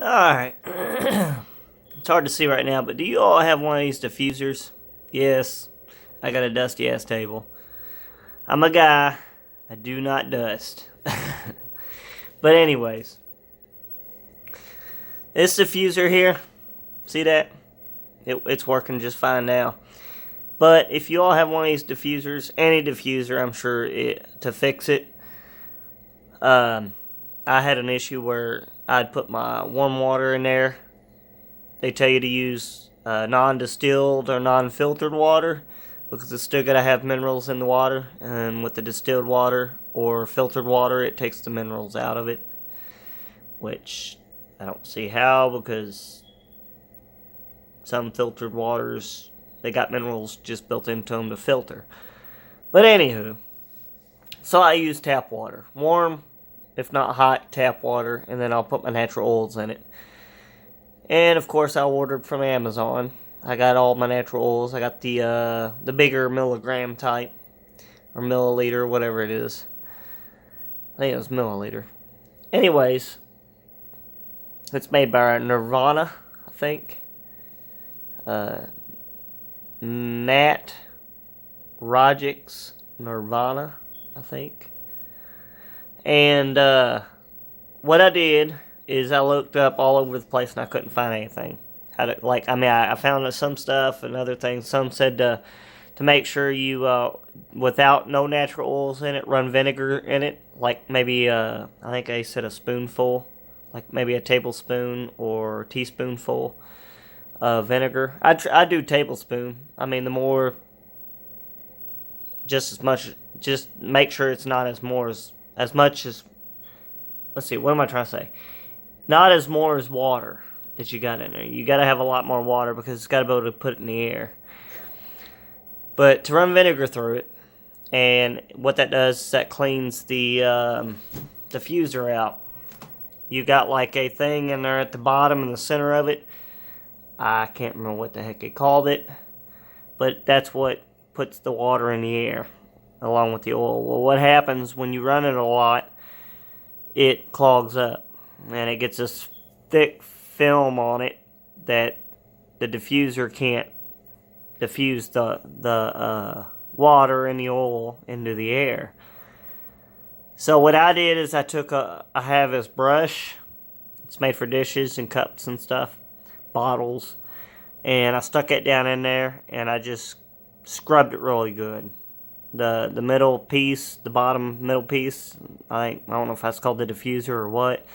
Alright. It's hard to see right now, but do you all have one of these diffusers? Yes. I got a dusty ass table. I'm a guy. I do not dust. But anyways. This diffuser here. See that? It's working just fine now. But if you all have one of these diffusers, any diffuser, I'm sure to fix it. I had an issue where I'd put my warm water in there. They tell you to use non-distilled or non-filtered water because it's still got to have minerals in the water. And with the distilled water or filtered water, it takes the minerals out of it. Which I don't see how, because some filtered waters, they got minerals just built into them to filter. But anywho, so I use tap water. Warm, if not hot, tap water. And then I'll put my natural oils in it. And of course I ordered from Amazon. I got all my natural oils. I got the bigger milligram type. Or milliliter, whatever it is. I think it was milliliter. Anyways, it's made by Nirvana, I think. Nat Rogix Nirvana, I think. And what I did is I looked up all over the place and I couldn't find anything. I found some stuff and other things. Some said to make sure you, without no natural oils in it, run vinegar in it. Like maybe, I think they said a spoonful. Like maybe a tablespoon or teaspoonful of vinegar. I do tablespoon. I mean, the more, just as much, just make sure it's not as much as, let's see, what am I trying to say? Not as more as water that you got in there. You got to have a lot more water because it's got to be able to put it in the air. But to run vinegar through it, and what that does is that cleans the diffuser out. You got like a thing in there at the bottom in the center of it. I can't remember what the heck they called it, but that's what puts the water in the air along with the oil. Well, what happens when you run it a lot, it clogs up and it gets this thick film on it that the diffuser can't diffuse the water and the oil into the air. So what I did is I have this brush. It's made for dishes and cups and stuff, bottles, and I stuck it down in there and I just scrubbed it really good. The middle piece, the bottom middle piece, I don't know if that's called the diffuser or what,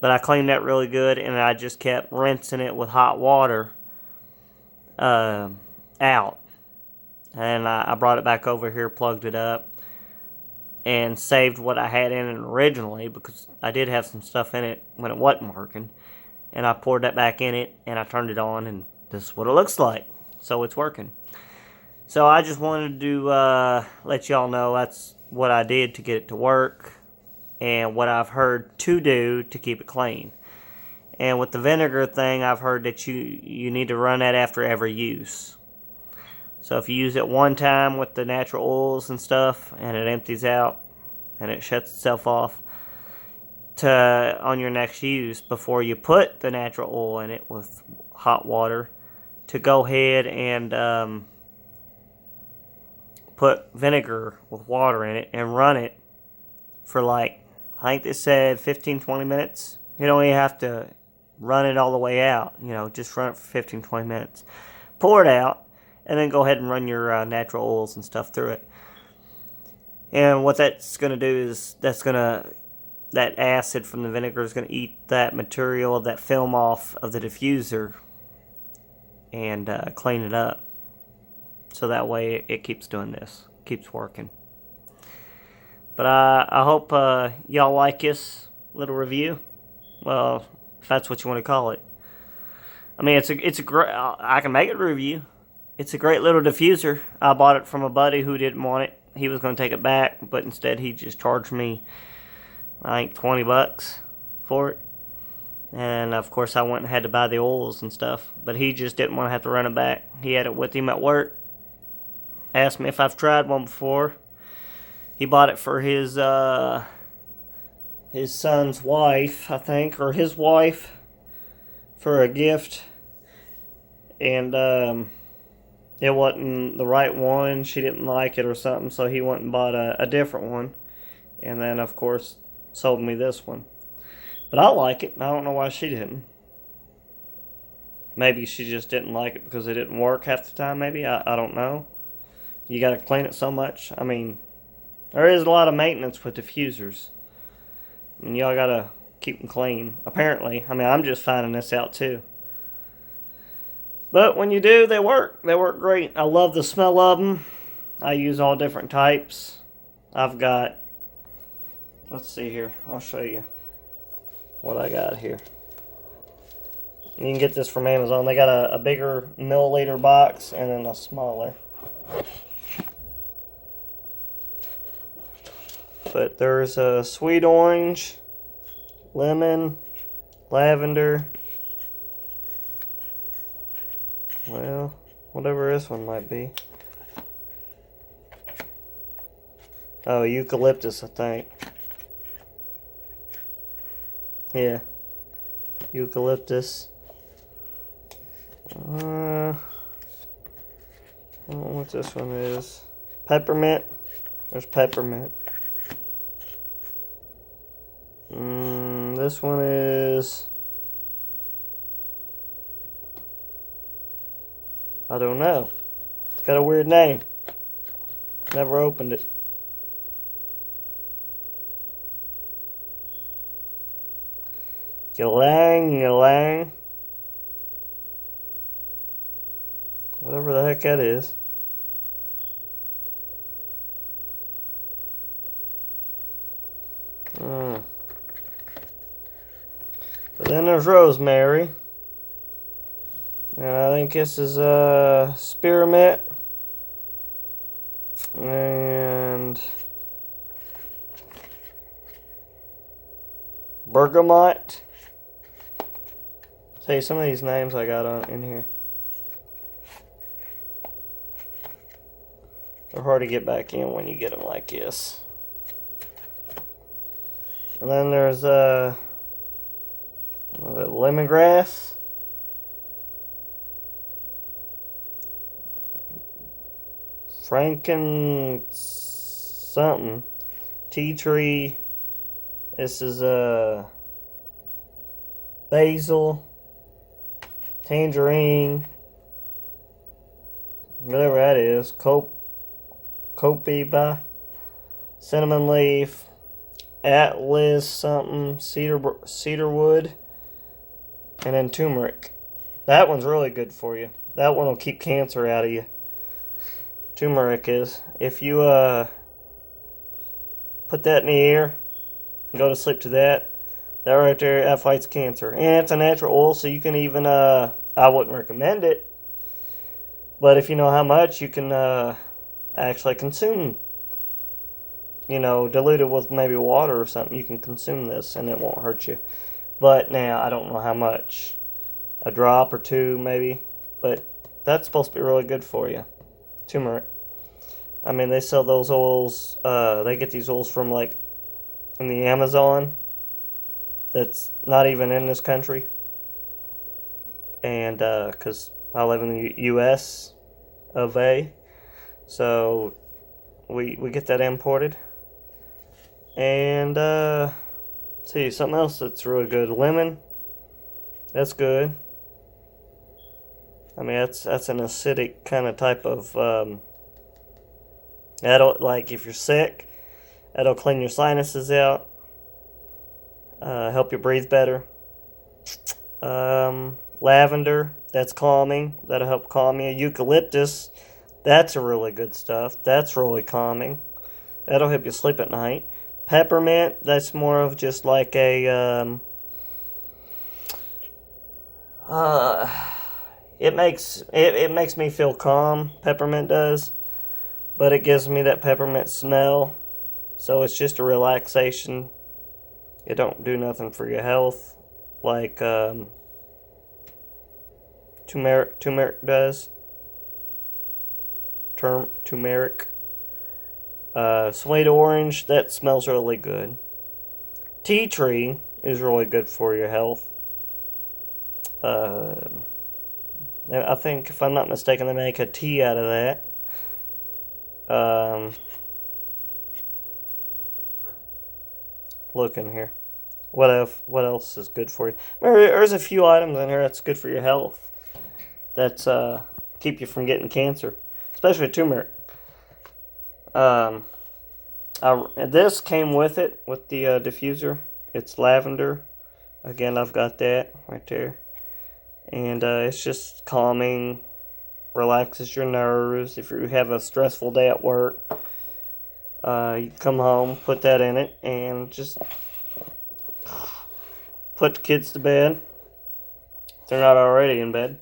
but I cleaned that really good and I just kept rinsing it with hot water out. And I brought it back over here, plugged it up, and saved what I had in it originally, because I did have some stuff in it when it wasn't working. And I poured that back in it, and I turned it on, and this is what it looks like. So it's working. So I just wanted to let y'all know that's what I did to get it to work, and what I've heard to do to keep it clean. And with the vinegar thing, I've heard that you need to run that after every use. So if you use it one time with the natural oils and stuff, and it empties out, and it shuts itself off, on your next use, before you put the natural oil in it with hot water, to go ahead and put vinegar with water in it and run it for like, I think they said 15-20 minutes. You don't even have to run it all the way out. Just run it for 15-20 minutes. Pour it out, and then go ahead and run your natural oils and stuff through it. And what that's going to do is that acid from the vinegar is going to eat that material, that film off of the diffuser, and clean it up. So that way it keeps doing this, keeps working. But I hope y'all like this little review. Well, if that's what you want to call it. I mean, it's a great. I can make it a review. It's a great little diffuser. I bought it from a buddy who didn't want it. He was going to take it back, but instead he just charged me, I think, $20 for it. And of course I went and had to buy the oils and stuff, but he just didn't want to have to run it back. He had it with him at work. Asked me if I've tried one before. He bought it for his son's wife, I think, or his wife. for a gift, and it wasn't the right one. She didn't like it or something, so he went and bought a different one, and then of course sold me this one. But I like it, and I don't know why she didn't. Maybe she just didn't like it because it didn't work half the time. Maybe I don't know. You got to clean it so much. I mean, there is a lot of maintenance with diffusers. I mean, y'all got to keep them clean. Apparently, I mean, I'm just finding this out too. But when you do, they work. They work great. I love the smell of them. I use all different types. I've got, let's see here. I'll show you what I got here. You can get this from Amazon. They got a bigger milliliter box and then a smaller. But there's a sweet orange, lemon, lavender. Well, whatever this one might be. Oh, eucalyptus, I think. Yeah. Eucalyptus. I don't know what this one is. Peppermint. There's peppermint. This one is... I don't know. It's got a weird name. Never opened it. Ylang. Whatever the heck that is. But then there's rosemary. And I think this is spearmint. And bergamot. Tell you some of these names I got on in here. They're hard to get back in when you get them like this. And then there's lemongrass. Franken something. Tea tree. This is basil. Tangerine. Whatever that is. Copiba. Cinnamon leaf. Atlas something. Cedarwood. And then turmeric. That one's really good for you. That one will keep cancer out of you. Turmeric is. If you put that in the air, go to sleep to that, that right there, that fights cancer. And it's a natural oil, so you can even, I wouldn't recommend it, but if you know how much, you can actually consume, dilute it with maybe water or something. You can consume this, and it won't hurt you. But now, I don't know how much. A drop or two, maybe. But that's supposed to be really good for you. Turmeric. I mean, they sell those oils. They get these oils from like in the Amazon. That's not even in this country. And because I live in the U.S. of A, so we get that imported. And see something else that's really good. Lemon. That's good. I mean, that's an acidic kind of type of, that'll, like, if you're sick, that'll clean your sinuses out, help you breathe better. Lavender, that's calming, that'll help calm you. Eucalyptus, that's a really good stuff, that's really calming, that'll help you sleep at night. Peppermint, that's more of just like a, it makes me feel calm. Peppermint does, but it gives me that peppermint smell, so it's just a relaxation. It don't do nothing for your health, like turmeric does. Turmeric. Sweet orange, that smells really good. Tea tree is really good for your health. I think, if I'm not mistaken, they make a tea out of that. Look in here. What else is good for you? There's a few items in here that's good for your health. That's keep you from getting cancer, especially turmeric. This came with it with the diffuser. It's lavender. Again, I've got that right there, and it's just calming, relaxes your nerves. If you have a stressful day at work, you come home, put that in it, and just put the kids to bed. If they're not already in bed,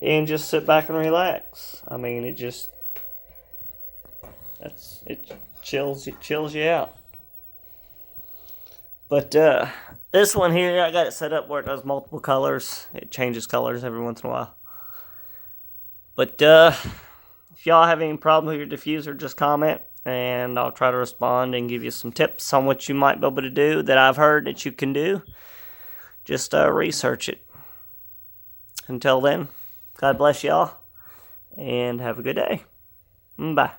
and just sit back and relax. I mean, it chills you out. But this one here, I got it set up where it does multiple colors. It changes colors every once in a while. But if y'all have any problem with your diffuser, just comment, and I'll try to respond and give you some tips on what you might be able to do that I've heard that you can do. Just research it. Until then, God bless y'all, and have a good day. Bye.